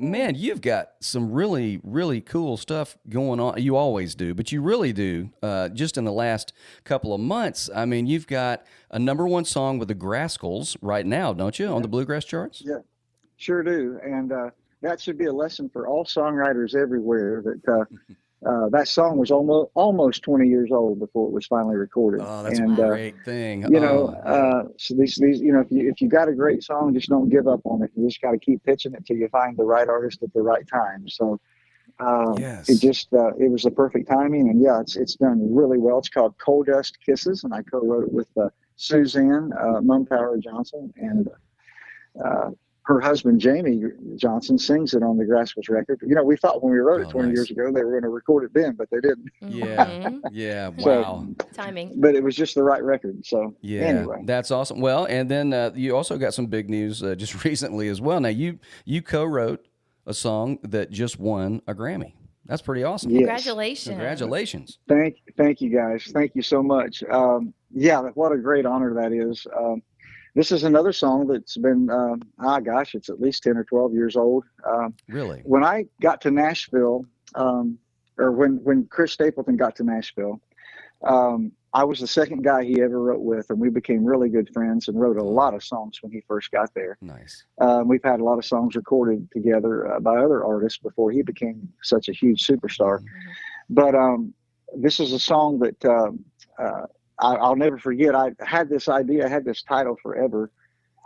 man, you've got some really, really cool stuff going on. You always do, but you really do. Just in the last couple of months, I mean, you've got a #1 song with the Grascals right now, don't you, on the bluegrass charts? Yeah, sure do. And that should be a lesson for all songwriters everywhere. That song was almost 20 years old before it was finally recorded. Oh, that's a And great thing. Oh, yeah. so these if you got a great song, just don't give up on it. You just got to keep pitching it till you find the right artist at the right time. So Yes. it was the perfect timing, and yeah, it's done really well. It's called Coal Dust Kisses, and I co-wrote it with Suzanne Mumpower Johnson, and uh, her husband Jamie Johnson sings it on the Grassroots record. We thought when we wrote it Oh, 20 years nice. ago they were going to record it then, but they didn't. Yeah. Hmm. Yeah. So, Wow. Timing. but it was just the right record. So Yeah, anyway, that's awesome. Well, and then you also got some big news just recently as well. Now, you co-wrote a song that just won a Grammy. That's pretty awesome. yes. Congratulations. Congratulations. Thank you guys. Thank you so much. Yeah, what a great honor that is. This is another song that's been, gosh, it's at least 10 or 12 years old. Really? When I got to Nashville, or when Chris Stapleton got to Nashville, I was the second guy he ever wrote with, and we became really good friends and wrote a lot of songs when he first got there. Nice. We've had a lot of songs recorded together by other artists before he became such a huge superstar. But this is a song that I'll never forget. I had this idea, I had this title forever,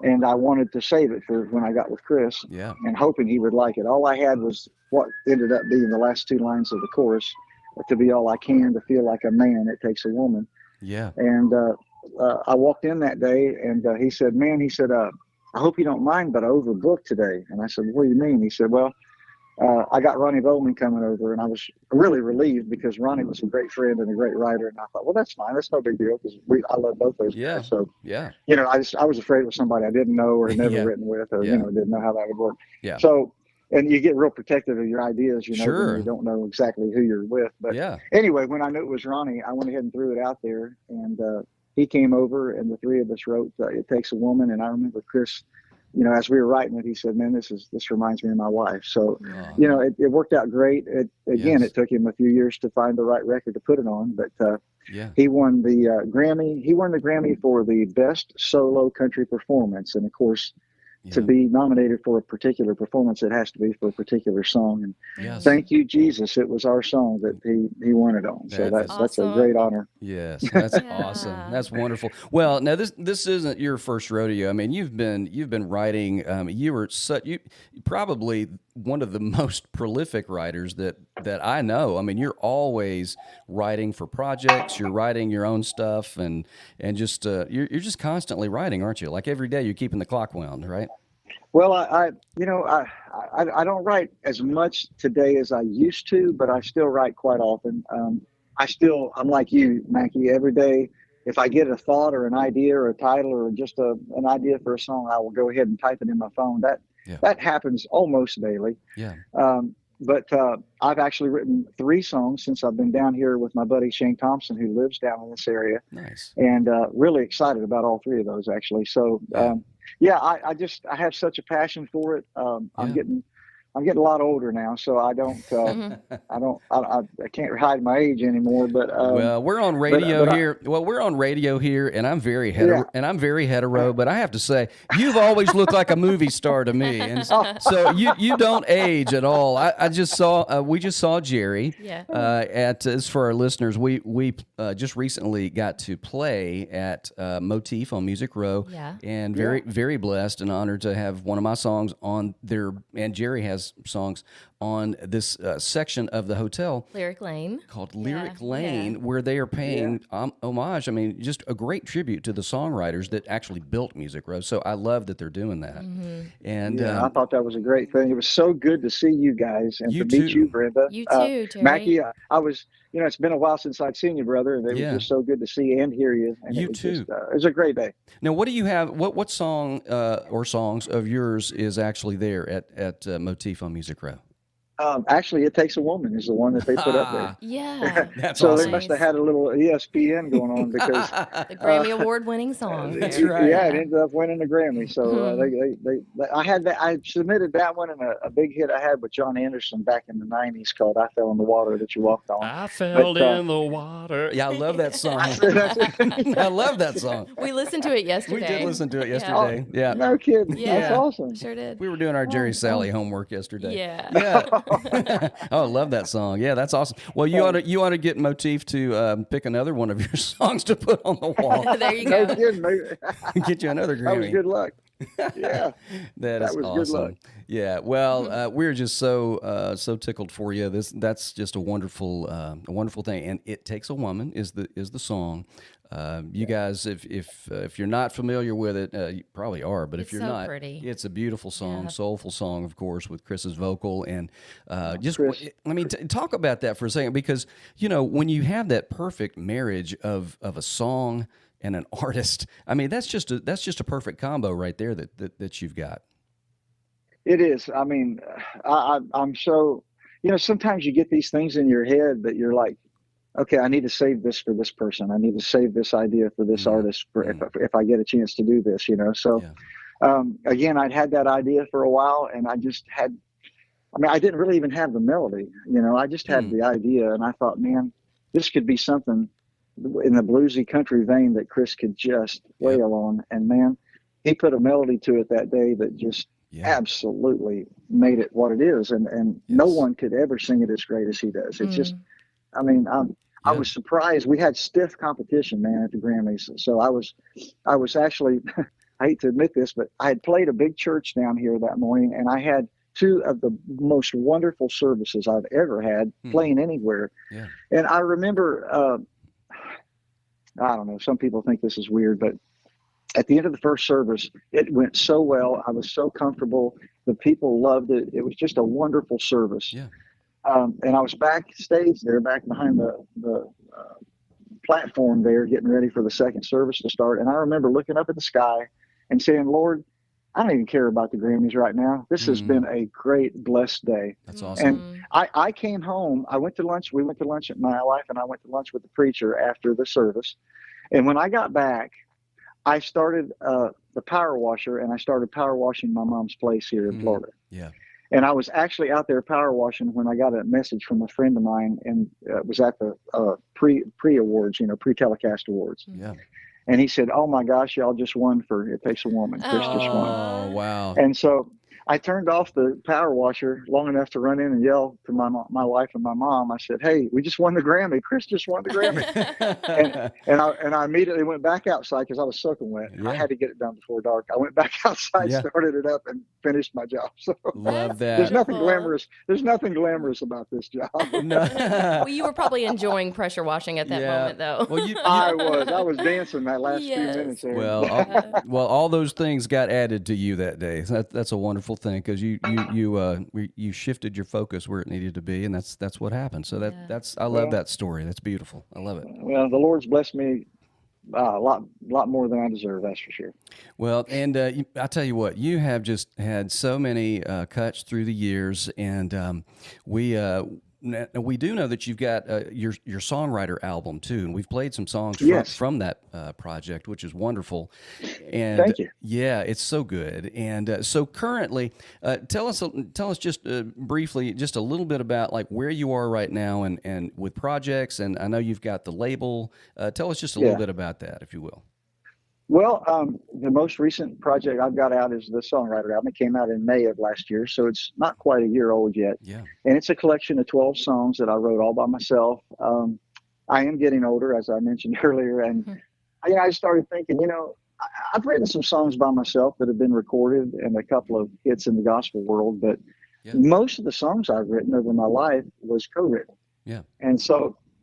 and I wanted to save it for when I got with Chris, Yeah. and hoping he would like it. All I had was what ended up being the last two lines of the chorus: "To be all I can, to feel like a man, it takes a woman." Yeah. And I walked in that day, and he said, "Man," he said, "I hope you don't mind, but I overbooked today." And I said, "What do you mean?" He said, "Well, I got Ronnie Bowman coming over," and I was really relieved because Ronnie was a great friend and a great writer. And I thought, well, that's fine. That's no big deal because I love both those Yeah. guys. So, Yeah. I was afraid it was somebody I didn't know or had never Yeah. written with, or, Yeah. didn't know how that would work. Yeah. So, and you get real protective of your ideas, Sure. when you don't know exactly who you're with. But Yeah. anyway, when I knew it was Ronnie, I went ahead and threw it out there, and he came over, and the three of us wrote "It Takes a Woman." And I remember Chris, as we were writing it, he said, "Man, this reminds me of my wife." So, Oh, it worked out great. yes. It took him a few years to find the right record to put it on, but Yeah. he won the Grammy. He won the Grammy for the best solo country performance, and of course, to Yeah. be nominated for a particular performance, it has to be for a particular song. And Yes. thank you, Jesus. It was our song that he won it on. So That's that's a awesome. great honor. Yes, that's Yeah. awesome. That's wonderful. Well, now this isn't your first rodeo. I mean, you've been writing. You probably one of the most prolific writers that I know. I mean, you're always writing for projects. You're writing your own stuff, and just you're just constantly writing, aren't you? Like every day, you're keeping the clock wound, right? Well, I don't write as much today as I used to, but I still write quite often. I'm like you, Mackie. Every day, if I get a thought or an idea or a title or just an idea for a song, I will go ahead and type it in my phone. Yeah. That happens almost daily. Yeah. But I've actually written 3 songs since I've been down here with my buddy Shane Thompson, who lives down in this area, Nice. and really excited about all 3 of those actually. So I have such a passion for it. Yeah. I'm getting a lot older now, so I can't hide my age anymore. But Well, we're on radio but here. Well, we're on radio here, and I'm very Yeah. hetero. But I have to say, you've always looked like a movie star to me, and so you don't age at all. I just saw we just saw Jerry. Yeah. At as for our listeners, we just recently got to play at Motif on Music Row. Yeah. And very blessed and honored to have one of my songs on there. And Jerry has songs on this section of the hotel Lyric Lane. called Lyric Yeah, Lane, yeah. where they are paying homage. I mean, just a great tribute to the songwriters that actually built Music Row. So I love that they're doing that. And I thought that was a great thing. It was so good to see you guys and You to meet too. you, Brenda. You too, Terry. Mackie, I was, it's been a while since I'd seen you, brother, and it Yeah. was just so good to see and hear you. And You it was too. Just, it was a great day. now, what do you have? What song or songs of yours is actually there at Motif on Music Row? Actually, It Takes a Woman is the one that they put up there. Ah, Yeah. that's So they awesome. must have Nice. had a little ESPN going on because The Grammy Award-winning song That's there. right. yeah, it Yeah. ended up winning the Grammy. So I had that. I submitted that one, and a big hit I had with John Anderson back in the '90s called "I Fell in the Water That You Walked On." I But fell in the water. Yeah, I love that song. that's I love that song. We listened to it We yesterday. did listen to it Yeah. yesterday. Yeah. no kidding. Yeah. That's awesome. Sure did. We were doing our Jerry Salley homework yesterday. Yeah. Yeah. Oh, I love that song. Yeah, that's awesome. Well, you ought to get Motif to pick another one of your songs to put on the wall. There you No go. kidding. Get you another That was Grammy. good luck. Yeah, That is was good luck. awesome. Yeah. Well, we're just so tickled for you. That's just a wonderful thing. And "It Takes a Woman" is the song. You guys, if you're not familiar with it, you probably are. But if It's you're so not, pretty. it's a beautiful song, Yeah. soulful song, of course, with Chris's vocal. And just, Chris. I mean, talk about that for a second, because when you have that perfect marriage of a song and an artist, I mean, that's just a perfect combo right there that you've got. It is. I mean, I'm so, sometimes you get these things in your head that you're like, okay, I need to save this for this person. I need to save this idea for this artist for if I get a chance to do this, So, Yeah. again, I'd had that idea for a while, and I didn't really even have the melody, I just had the idea, and I thought, man, this could be something in the bluesy country vein that Chris could just wail on. And man, he put a melody to it that day that just absolutely made it what it is. And no one could ever sing it as great as he does. It's just, I mean, I was surprised. We had stiff competition, man, at the Grammys. So I was actually, I hate to admit this, but I had played a big church down here that morning, and I had two of the most wonderful services I've ever had playing anywhere. Yeah. And I remember, I don't know, some people think this is weird, but at the end of the first service, it went so well. I was so comfortable. The people loved it. It was just a wonderful service. Yeah. And I was backstage there, back behind the platform there, getting ready for the second service to start. And I remember looking up at the sky and saying, Lord, I don't even care about the Grammys right now. This has been a great, blessed day. That's awesome. And I came home. I went to lunch. We went to lunch, my wife and I went to lunch with the preacher after the service. And when I got back, I started the power washer, and I started power washing my mom's place here in Florida. Yeah. And I was actually out there power washing when I got a message from a friend of mine, and it was at the pre-awards, pre-telecast awards. Yeah. And he said, "Oh my gosh, y'all just won for It Takes a Woman. Chris just won." Oh, wow. And so I turned off the power washer long enough to run in and yell to my wife and my mom. I said, "Hey, we just won the Grammy. Chris just won the Grammy." and I immediately went back outside because I was soaking wet. Yeah. I had to get it done before dark. I went back outside, started it up, and finished my job. So Love that. there's nothing glamorous. There's nothing glamorous about this job. No. Well, you were probably enjoying pressure washing at that moment, though. Well, I was dancing that last few Yes. minutes there. well, all those things got added to you that day. That's a wonderful thing, because you shifted your focus where it needed to be, and that's what happened. So I love that story. That's beautiful. I love it. Well, the Lord's blessed me a lot more than I deserve. That's for sure. Well, and I tell you what, you have just had so many cuts through the years, and we do know that you've got your songwriter album too, and we've played some songs from that project, which is wonderful. And thank you. Yeah, it's so good. And so currently, tell us just briefly, just a little bit about like where you are right now and with projects. And I know you've got the label. Tell us just a little bit about that, if you will. Well, the most recent project I've got out is the songwriter album. It came out in May of last year, so it's not quite a year old yet. Yeah. And it's a collection of 12 songs that I wrote all by myself. I am getting older, as I mentioned earlier, and I started thinking, I've written some songs by myself that have been recorded and a couple of hits in the gospel world, but most of the songs I've written over my life was co-written. Yeah.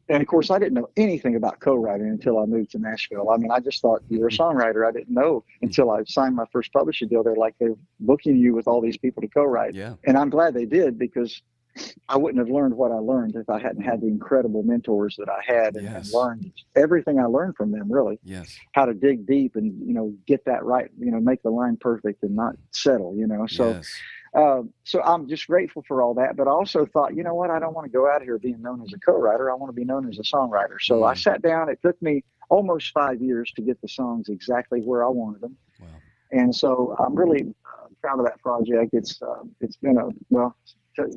And of course, I didn't know anything about co-writing until I moved to Nashville. I mean, I just thought you were a songwriter. I didn't know until I signed my first publishing deal. They're like, they're booking you with all these people to co-write. Yeah. And I'm glad they did, because I wouldn't have learned what I learned if I hadn't had the incredible mentors that I had, and Yes. learned everything I learned from them, really, Yes. how to dig deep and, get that right, make the line perfect and not settle, So, Yes. so I'm just grateful for all that. But I also thought, you know what? I don't want to go out here being known as a co-writer. I want to be known as a songwriter. So I Mm. sat down. It took me almost 5 years to get the songs exactly where I wanted them. Wow. And so I'm really proud of that project. It's been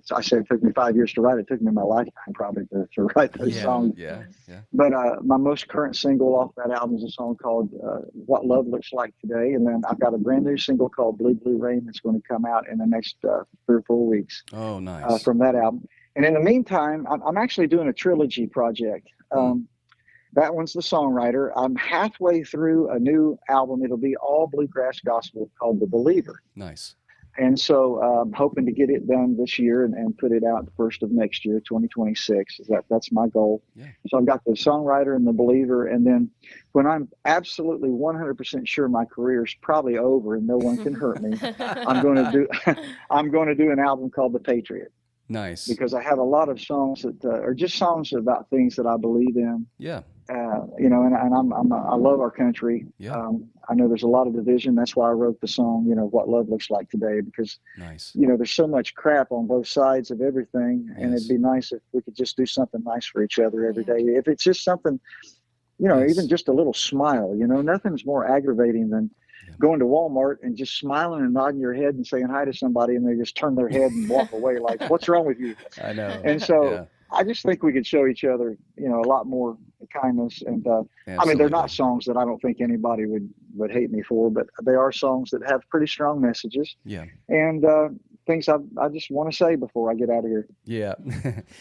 I said it took me 5 years to write. It took me my lifetime probably to write those Yeah. songs. Yeah. Yeah. But my most current single off that album is a song called "What Love Looks Like Today," and then I've got a brand new single called "Blue Blue Rain" that's going to come out in the next 3 or 4 weeks Oh, nice. from that album. And in the meantime, I'm actually doing a trilogy project. That one's the songwriter. I'm halfway through a new album. It'll be all bluegrass gospel called "The Believer." Nice. And so I'm hoping to get it done this year and put it out the first of next year, 2026. That's my goal. Yeah. So I've got the songwriter and the believer. And then when I'm absolutely 100% sure my career is probably over and no one can hurt me, I'm going to do I'm going to do an album called The Patriot, Nice. because I have a lot of songs that are just songs about things that I believe in. Yeah. And I love our country. Yeah. I know there's a lot of division. That's why I wrote the song, "What Love Looks Like Today," because, Nice. there's so much crap on both sides of everything. And Yes. it'd be nice if we could just do something nice for each other every Yeah. day. If it's just something, Yes. even just a little smile, nothing's more aggravating than going to Walmart and just smiling and nodding your head and saying hi to somebody, and they just turn their head and walk away like, "What's wrong with you?" I know. And so Yeah. I just think we could show each other, a lot more kindness. And I mean, they're Absolutely. not songs that I don't think anybody would hate me for, but they are songs that have pretty strong messages Yeah. and things I just want to say before I get out of here. Yeah.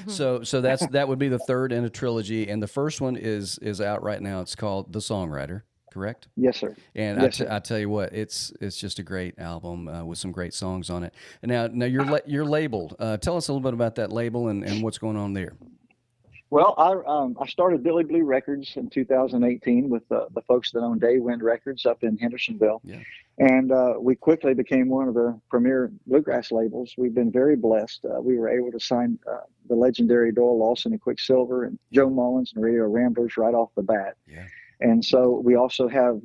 So that would be the third in a trilogy, and the first one is out right now. It's called The Songwriter, correct? Yes, sir. And Yes, sir. I tell you what, it's just a great album with some great songs on it. And now you're labeled. Tell us a little bit about that label and what's going on there. Well, I started Billy Blue Records in 2018 with the folks that own Day Wind Records up in Hendersonville. Yeah. And we quickly became one of the premier bluegrass labels. We've been very blessed. We were able to sign the legendary Doyle Lawson and Quicksilver and Joe Mullins and Radio Ramblers right off the bat. Yeah. And so we also have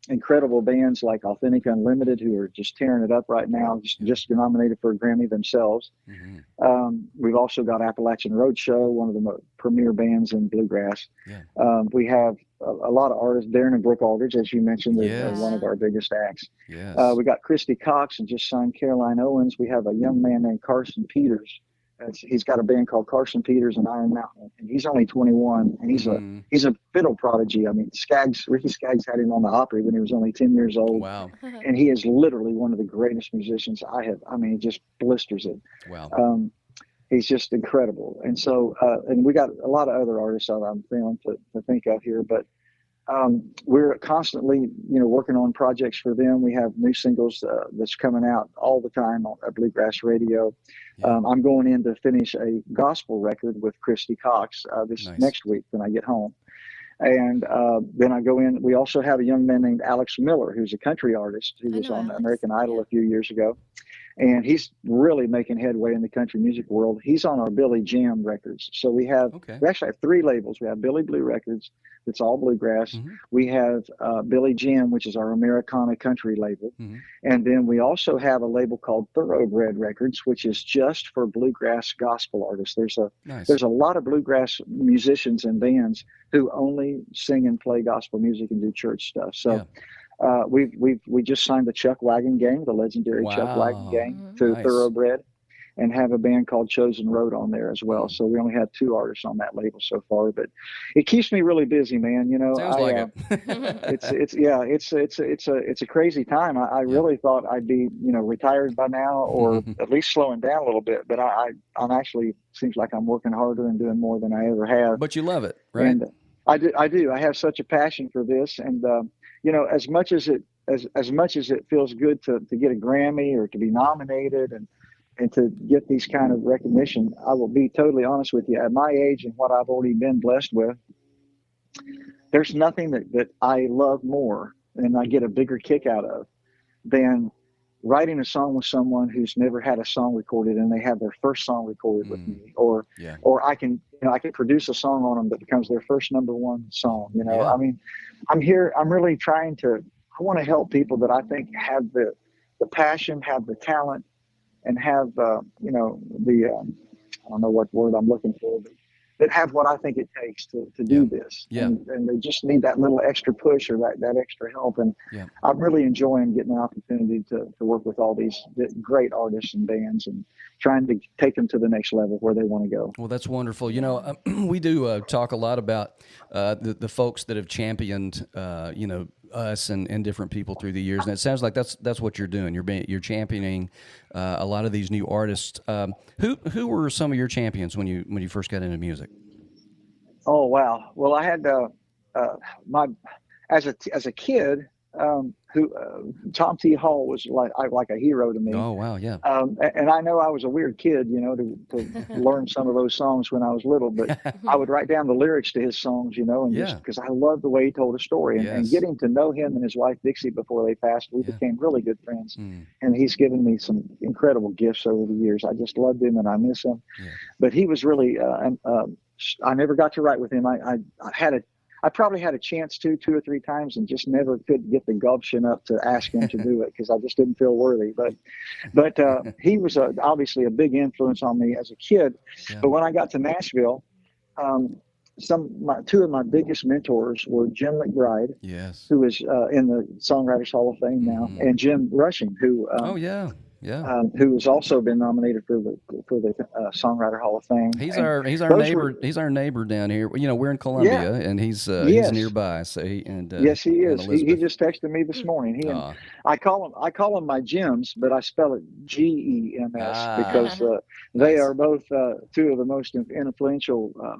incredible bands like Authentic Unlimited, who are just tearing it up right now, just nominated for a Grammy themselves. Mm-hmm. We've also got Appalachian Roadshow, one of the premier bands in bluegrass. Yeah. We have a lot of artists, Darren and Brooke Aldridge, as you mentioned, are one of our biggest acts. Yes. We got Christy Cox and just signed Caroline Owens. We have a young man named Carson Peters. He's got a band called Carson Peters and Iron Mountain, and he's only 21, and he's a fiddle prodigy. I mean, Ricky Skaggs had him on the Opry when he was only 10 years old. Wow. And he is literally one of the greatest musicians I have. I mean, he just blisters it. Wow. He's just incredible. And so, and we got a lot of other artists I'm failing to think of here, but we're constantly, working on projects for them. We have new singles that's coming out all the time on Bluegrass Radio. Yeah. I'm going in to finish a gospel record with Christy Cox this Nice. next week when I get home. And then I go in. We also have a young man named Alex Miller, who's a country artist who was on Alex. American Idol a few years ago. And he's really making headway in the country music world. He's on our Billy Jam records. So we actually have three labels. We have Billy Blue Records, that's all bluegrass. Mm-hmm. We have Billy Jam, which is our Americana country label. Mm-hmm. And then we also have a label called Thoroughbred Records, which is just for bluegrass gospel artists. There's a lot of bluegrass musicians and bands who only sing and play gospel music and do church stuff. So we just signed the Chuck Wagon Gang, the legendary Chuck Wagon Gang, to Nice. Thoroughbred, and have a band called Chosen Road on there as well. So we only have 2 artists on that label so far, but it keeps me really busy, man. Sounds like it. It's a crazy time. I really thought I'd be, retired by now, or at least slowing down a little bit, but I'm actually, seems like I'm working harder and doing more than I ever have. But you love it, right? And I do. I have such a passion for this. And, as much as it feels good to get a Grammy or to be nominated and to get these kind of recognition, I will be totally honest with you. At my age and what I've already been blessed with, there's nothing that I love more and I get a bigger kick out of than writing a song with someone who's never had a song recorded and they have their first song recorded with me, or I can produce a song on them that becomes their first number one song. I mean, I'm really trying to, I want to help people that I think have the passion, have the talent, and have I don't know what word I'm looking for, but that have what I think it takes to do this. And they just need that little extra push or that extra help. And I'm really enjoying getting the opportunity to work with all these great artists and bands and trying to take them to the next level where they want to go. Well, that's wonderful. We do talk a lot about the folks that have championed, us and different people through the years, and it sounds like that's what you're doing. You're championing a lot of these new artists. Who were some of your champions when you first got into music? Oh wow! Well, I had as a kid. Tom T. Hall was like a hero to me. Oh wow, yeah. And I know I was a weird kid, to learn some of those songs when I was little, but I would write down the lyrics to his songs, and just because I loved the way he told a story, and getting to know him and his wife Dixie before they passed, we became really good friends. And he's given me some incredible gifts over the years. I just loved him and I miss him. But he was really, I never got to write with him. I probably had a chance two or three times and just never could get the gumption up to ask him to do it because I just didn't feel worthy. But he was obviously a big influence on me as a kid. But when I got to Nashville, two of my biggest mentors were Jim McBride, who is in the Songwriters Hall of Fame now, and Jim Rushing, who who has also been nominated for the Songwriter Hall of Fame. He's our neighbor. He's our neighbor down here. We're in Columbia, and he's nearby. So yes, he is. He just texted me this morning. I call him my Jims, but I spell it GEMS because they are both two of the most influential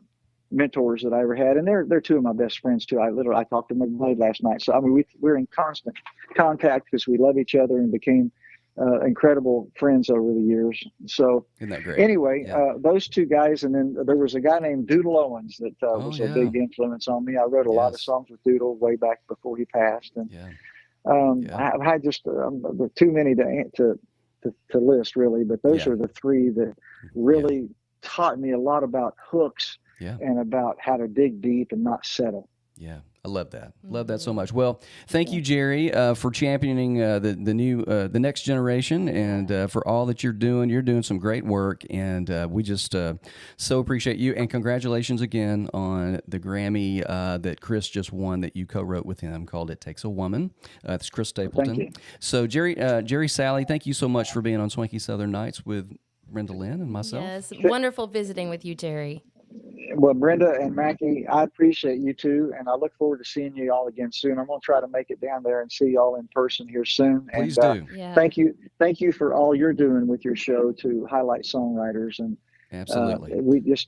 mentors that I ever had, and they're two of my best friends too. I talked to McBride last night, so I mean we're in constant contact because we love each other and became incredible friends over the years. So isn't that great? Anyway, those two guys, and then there was a guy named Doodle Owens that was a big influence on me. I wrote a lot of songs with Doodle way back before he passed, and I just there are too many to list really, but those are the three that really taught me a lot about hooks and about how to dig deep and not settle. Yeah, I love that. Love that so much. Well, thank you, Jerry, for championing the next generation, and for all that you're doing. You're doing some great work, and we just so appreciate you. And congratulations again on the Grammy that Chris just won that you co-wrote with him called "It Takes a Woman." It's Chris Stapleton. Thank you. So, Jerry, Salley, thank you so much for being on Swanky Southern Nights with Brenda Lynn and myself. Yes, wonderful visiting with you, Jerry. Well, Brenda and Mackie, I appreciate you too, and I look forward to seeing you all again soon. I'm going to try to make it down there and see you all in person here soon. Please do. Thank you for all you're doing with your show to highlight songwriters, and absolutely,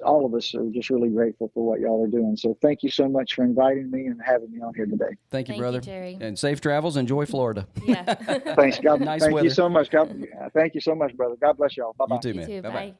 all of us are just really grateful for what y'all are doing. So thank you so much for inviting me and having me on here today. Thank you, brother. Jerry. And safe travels. Enjoy Florida. Yeah. Thanks, God. Nice thank weather. you so much, God. Thank you so much, brother. God bless y'all. Bye bye. You too, man. You too. Bye-bye. Bye.